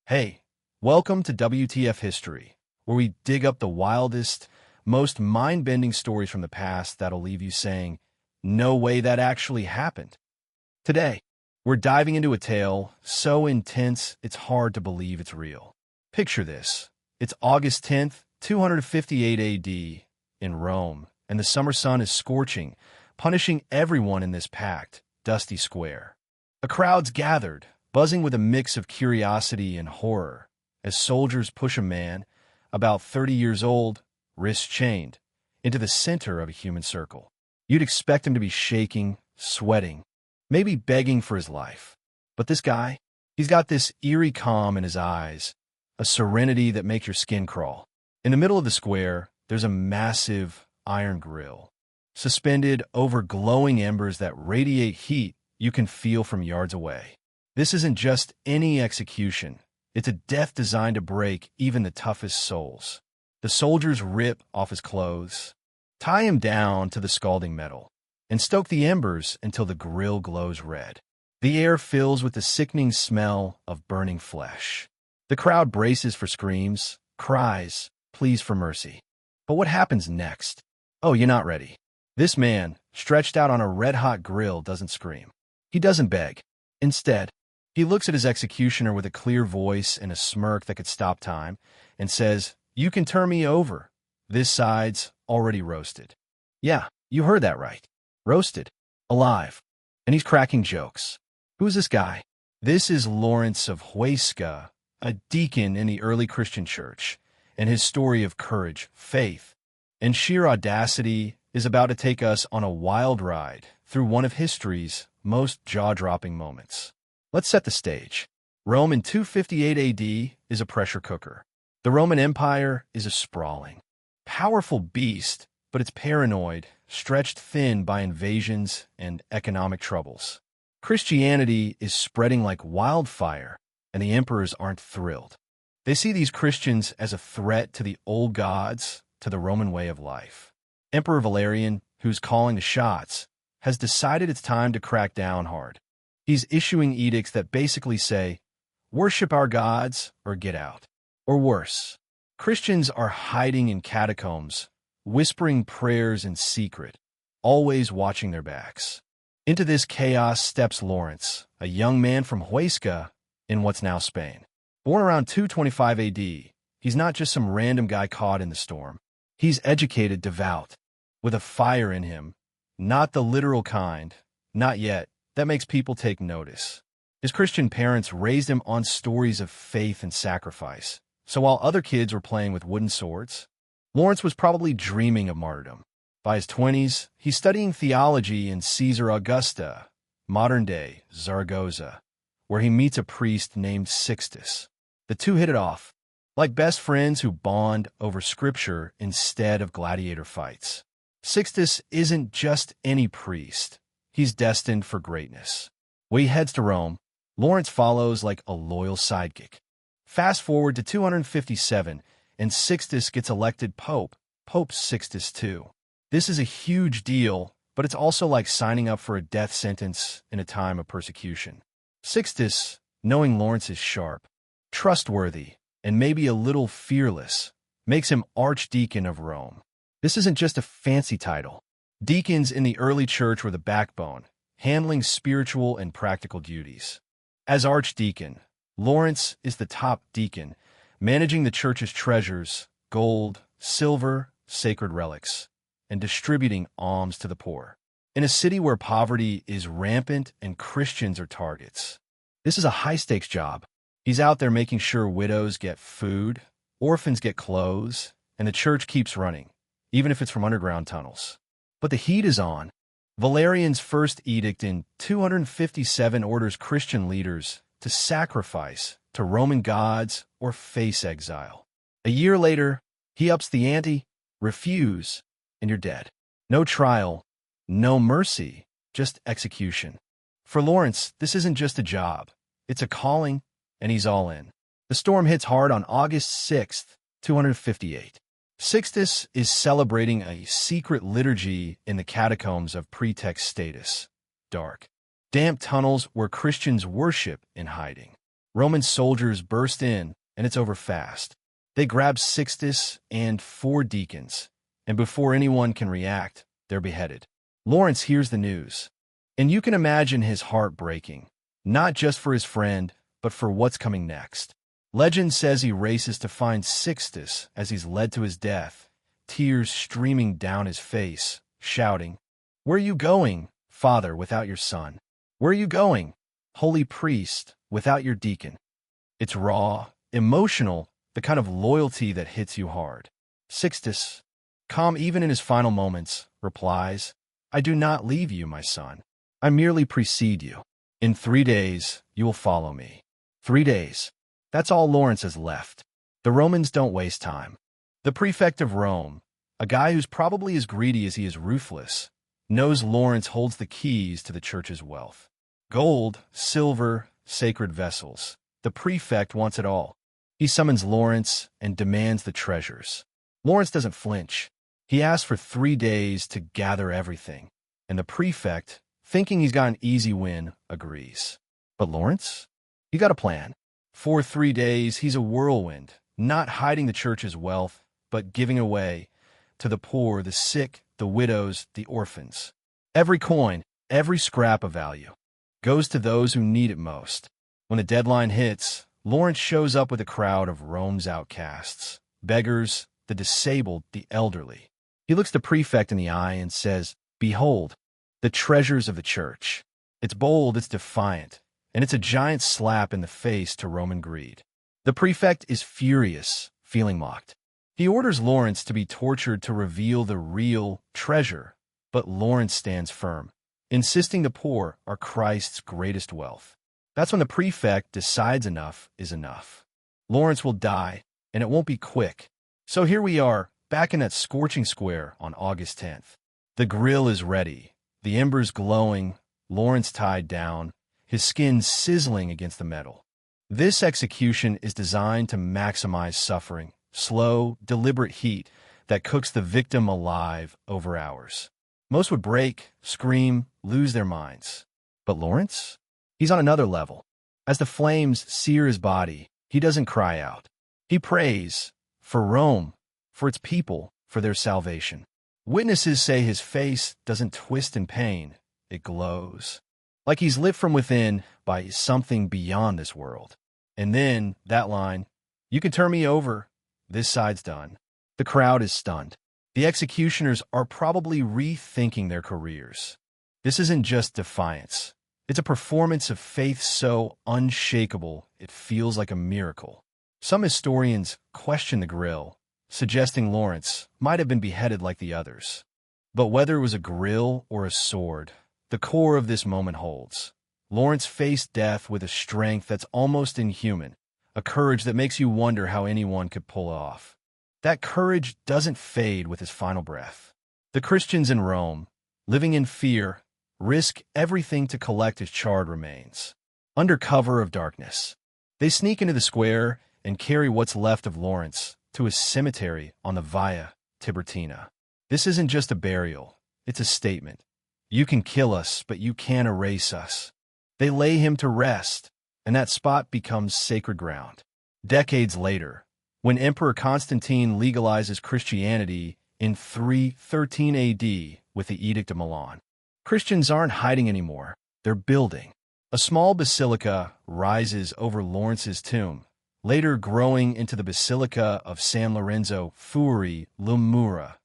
Hey, welcome to WTF History, where we dig up the wildest, most mind-bending stories from the past that'll leave you saying, no way that actually happened. Today, we're diving into a tale so intense it's hard to believe it's real. Picture this. It's August 10th, 258 AD, in Rome, and the summer sun is scorching, punishing everyone in this packed, dusty square. A crowd's gathered, buzzing with a mix of curiosity and horror, as soldiers push a man, about 30 years old, wrists chained, into the center of a human circle. You'd expect him to be shaking, sweating, maybe begging for his life. But this guy, he's got this eerie calm in his eyes, a serenity that makes your skin crawl. In the middle of the square, there's a massive iron grill, suspended over glowing embers that radiate heat you can feel from yards away. This isn't just any execution. It's a death designed to break even the toughest souls. The soldiers rip off his clothes, tie him down to the scalding metal, and stoke the embers until the grill glows red. The air fills with the sickening smell of burning flesh. The crowd braces for screams, cries, pleas for mercy. But what happens next? Oh, you're not ready. This man, stretched out on a red-hot grill, doesn't scream. He doesn't beg. Instead, he looks at his executioner with a clear voice and a smirk that could stop time, and says, "You can turn me over. This side's already roasted." Yeah, you heard that right. Roasted. Alive. And he's cracking jokes. Who's this guy? This is Lawrence of Huesca, a deacon in the early Christian church, and his story of courage, faith, and sheer audacity is about to take us on a wild ride through one of history's most jaw-dropping moments. Let's set the stage. Rome in 258 AD is a pressure cooker. The Roman Empire is a sprawling, powerful beast, but it's paranoid, stretched thin by invasions and economic troubles. Christianity is spreading like wildfire, and the emperors aren't thrilled. They see these Christians as a threat to the old gods, to the Roman way of life. Emperor Valerian, who's calling the shots, has decided it's time to crack down hard. He's issuing edicts that basically say, worship our gods or get out. Or worse, Christians are hiding in catacombs, whispering prayers in secret, always watching their backs. Into this chaos steps Lawrence, a young man from Huesca in what's now Spain. Born around 225 AD, he's not just some random guy caught in the storm. He's educated, devout, with a fire in him, not the literal kind, not yet, that makes people take notice. His Christian parents raised him on stories of faith and sacrifice. So while other kids were playing with wooden swords, Lawrence was probably dreaming of martyrdom. By his 20s, he's studying theology in Caesar Augusta, modern-day Zaragoza, where he meets a priest named Sixtus. The two hit it off, like best friends who bond over scripture instead of gladiator fights. Sixtus isn't just any priest. He's destined for greatness. When he heads to Rome, Lawrence follows like a loyal sidekick. Fast forward to 257, and Sixtus gets elected Pope, Pope Sixtus II. This is a huge deal, but it's also like signing up for a death sentence in a time of persecution. Sixtus, knowing Lawrence is sharp, trustworthy, and maybe a little fearless, makes him Archdeacon of Rome. This isn't just a fancy title. Deacons in the early church were the backbone, handling spiritual and practical duties. As archdeacon, Lawrence is the top deacon, managing the church's treasures, gold, silver, sacred relics, and distributing alms to the poor. In a city where poverty is rampant and Christians are targets, this is a high-stakes job. He's out there making sure widows get food, orphans get clothes, and the church keeps running, even if it's from underground tunnels. But the heat is on. Valerian's first edict in 257 orders Christian leaders to sacrifice to Roman gods or face exile. A year later, he ups the ante, refuse, and you're dead. No trial, no mercy, just execution. For Lawrence, this isn't just a job. It's a calling, and he's all in. The storm hits hard on August 6th, 258. Sixtus is celebrating a secret liturgy in the catacombs of Pretext Status, dark, damp tunnels where Christians worship in hiding. Roman soldiers burst in, and it's over fast. They grab Sixtus and 4 deacons, and before anyone can react, they're beheaded. Lawrence hears the news, and you can imagine his heart breaking, not just for his friend, but for what's coming next. Legend says he races to find Sixtus as he's led to his death, tears streaming down his face, shouting, "Where are you going, Father, without your son? Where are you going, holy priest, without your deacon?" It's raw, emotional, the kind of loyalty that hits you hard. Sixtus, calm even in his final moments, replies, "I do not leave you, my son. I merely precede you. In 3 days, you will follow me." 3 days. That's all Lawrence has left. The Romans don't waste time. The prefect of Rome, a guy who's probably as greedy as he is ruthless, knows Lawrence holds the keys to the church's wealth. Gold, silver, sacred vessels. The prefect wants it all. He summons Lawrence and demands the treasures. Lawrence doesn't flinch. He asks for 3 days to gather everything, and the prefect, thinking he's got an easy win, agrees. But Lawrence? He got a plan. For 3 days, he's a whirlwind, not hiding the church's wealth, but giving away to the poor, the sick, the widows, the orphans. Every coin, every scrap of value, goes to those who need it most. When the deadline hits, Lawrence shows up with a crowd of Rome's outcasts, beggars, the disabled, the elderly. He looks the prefect in the eye and says, "Behold, the treasures of the church." It's bold, it's defiant, and it's a giant slap in the face to Roman greed. The prefect is furious, feeling mocked. He orders Lawrence to be tortured to reveal the real treasure, but Lawrence stands firm, insisting the poor are Christ's greatest wealth. That's when the prefect decides enough is enough. Lawrence will die, and it won't be quick. So here we are, back in that scorching square on August 10th. The grill is ready, the embers glowing, Lawrence tied down, his skin sizzling against the metal. This execution is designed to maximize suffering, slow, deliberate heat that cooks the victim alive over hours. Most would break, scream, lose their minds. But Lawrence? He's on another level. As the flames sear his body, he doesn't cry out. He prays for Rome, for its people, for their salvation. Witnesses say his face doesn't twist in pain, it glows. Like he's lit from within by something beyond this world. And then, that line, "You can turn me over, this side's done." The crowd is stunned. The executioners are probably rethinking their careers. This isn't just defiance. It's a performance of faith so unshakable it feels like a miracle. Some historians question the grill, suggesting Lawrence might have been beheaded like the others. But whether it was a grill or a sword, the core of this moment holds. Lawrence faced death with a strength that's almost inhuman, a courage that makes you wonder how anyone could pull it off. That courage doesn't fade with his final breath. The Christians in Rome, living in fear, risk everything to collect his charred remains. Under cover of darkness, they sneak into the square and carry what's left of Lawrence to his cemetery on the Via Tiburtina. This isn't just a burial, it's a statement. You can kill us, but you can't erase us. They lay him to rest, and that spot becomes sacred ground. Decades later, when Emperor Constantine legalizes Christianity in 313 AD with the Edict of Milan, Christians aren't hiding anymore, they're building. A small basilica rises over Lawrence's tomb, later growing into the Basilica of San Lorenzo Fuori Lumura,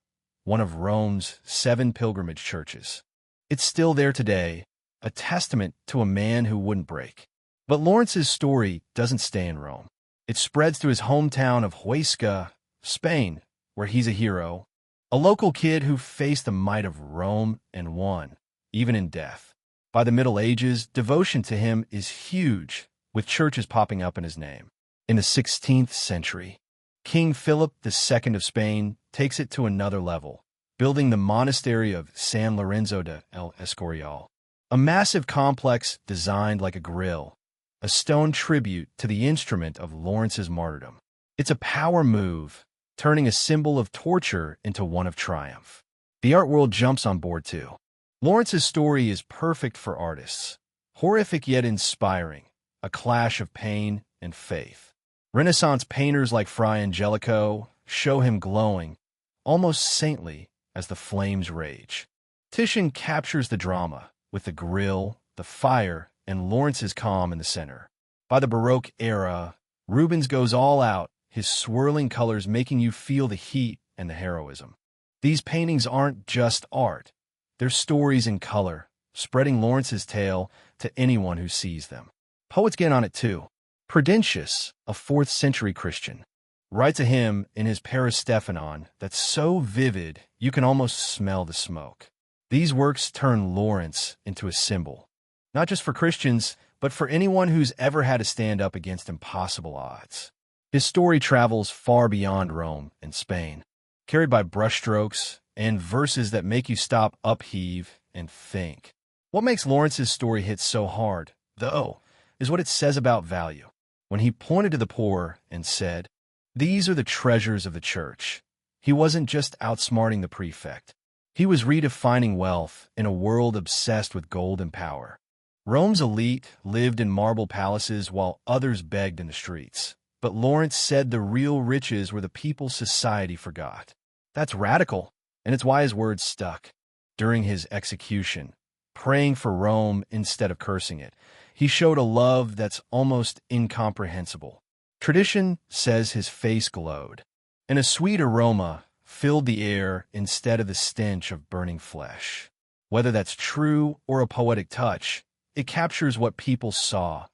one of Rome's 7 pilgrimage churches. It's still there today, a testament to a man who wouldn't break. But Lawrence's story doesn't stay in Rome. It spreads to his hometown of Huesca, Spain, where he's a hero, a local kid who faced the might of Rome and won, even in death. By the Middle Ages, devotion to him is huge, with churches popping up in his name. In the 16th century, King Philip II of Spain takes it to another level, building the monastery of San Lorenzo de El Escorial, a massive complex designed like a grill, a stone tribute to the instrument of Lawrence's martyrdom. It's a power move, turning a symbol of torture into one of triumph. The art world jumps on board too. Lawrence's story is perfect for artists, horrific yet inspiring, a clash of pain and faith. Renaissance painters like Fra Angelico show him glowing, almost saintly, as the flames rage. Titian captures the drama, with the grill, the fire, and Lawrence's calm in the center. By the Baroque era, Rubens goes all out, his swirling colors making you feel the heat and the heroism. These paintings aren't just art. They're stories in color, spreading Lawrence's tale to anyone who sees them. Poets get on it too. Prudentius, a 4th century Christian, writes a hymn in his Parastephanon that's so vivid you can almost smell the smoke. These works turn Lawrence into a symbol, not just for Christians, but for anyone who's ever had to stand up against impossible odds. His story travels far beyond Rome and Spain, carried by brushstrokes and verses that make you stop, upheave, and think. What makes Lawrence's story hit so hard, though, is what it says about value. When he pointed to the poor and said, "These are the treasures of the church," he wasn't just outsmarting the prefect. He was redefining wealth in a world obsessed with gold and power. Rome's elite lived in marble palaces while others begged in the streets. But Lawrence said the real riches were the people society forgot. That's radical, and it's why his words stuck. During his execution, praying for Rome instead of cursing it, he showed a love that's almost incomprehensible. Tradition says his face glowed, and a sweet aroma filled the air instead of the stench of burning flesh. Whether that's true or a poetic touch, it captures what people saw,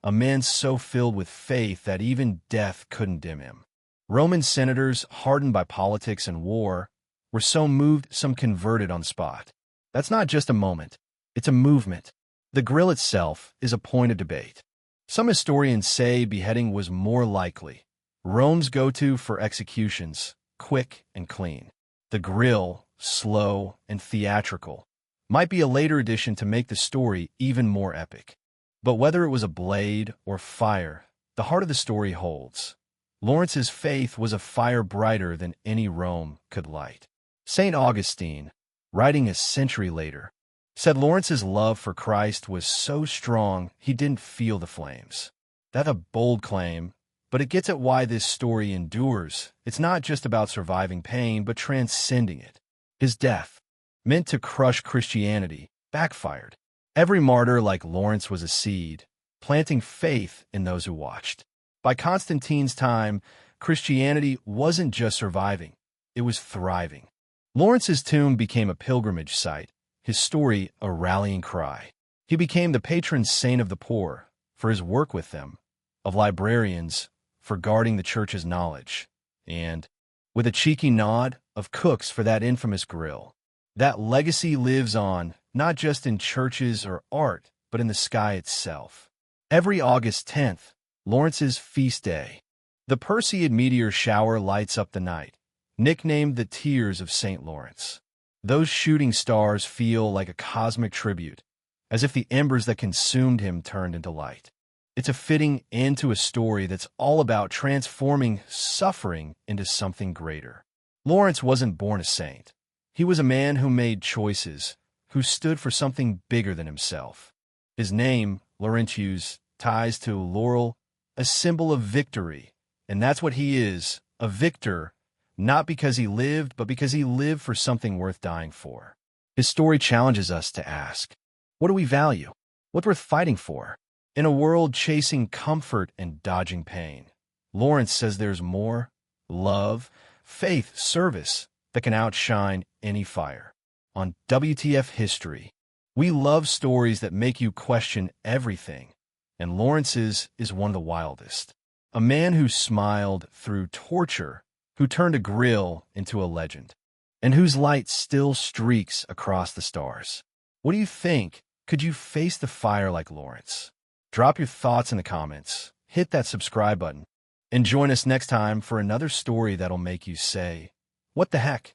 a man so filled with faith that even death couldn't dim him. Roman senators, hardened by politics and war, were so moved some converted on the spot. That's not just a moment, it's a movement. The grill itself is a point of debate. Some historians say beheading was more likely. Rome's go-to for executions, quick and clean. The grill, slow and theatrical, might be a later addition to make the story even more epic. But whether it was a blade or fire, the heart of the story holds. Lawrence's faith was a fire brighter than any Rome could light. St. Augustine, writing a century later, said Lawrence's love for Christ was so strong he didn't feel the flames. That's a bold claim, but it gets at why this story endures. It's not just about surviving pain, but transcending it. His death, meant to crush Christianity, backfired. Every martyr like Lawrence was a seed, planting faith in those who watched. By Constantine's time, Christianity wasn't just surviving, it was thriving. Lawrence's tomb became a pilgrimage site, his story a rallying cry. He became the patron saint of the poor, for his work with them, of librarians, for guarding the church's knowledge, and, with a cheeky nod, of cooks for that infamous grill. That legacy lives on, not just in churches or art, but in the sky itself. Every August 10th, Lawrence's feast day, the Perseid meteor shower lights up the night, nicknamed the Tears of St. Lawrence. Those shooting stars feel like a cosmic tribute, as if the embers that consumed him turned into light. It's a fitting end to a story that's all about transforming suffering into something greater. Lawrence wasn't born a saint. He was a man who made choices, who stood for something bigger than himself. His name, Laurentius, ties to laurel, a symbol of victory, and that's what he is, a victor, not because he lived, but because he lived for something worth dying for. His story challenges us to ask, what do we value? What's worth fighting for? In a world chasing comfort and dodging pain, Lawrence says there's more: love, faith, service that can outshine any fire. On WTF History, we love stories that make you question everything, and Lawrence's is one of the wildest. A man who smiled through torture, who turned a grill into a legend, and whose light still streaks across the stars. What do you think? Could you face the fire like Lawrence? Drop your thoughts in the comments, hit that subscribe button, and join us next time for another story that'll make you say, "What the heck?"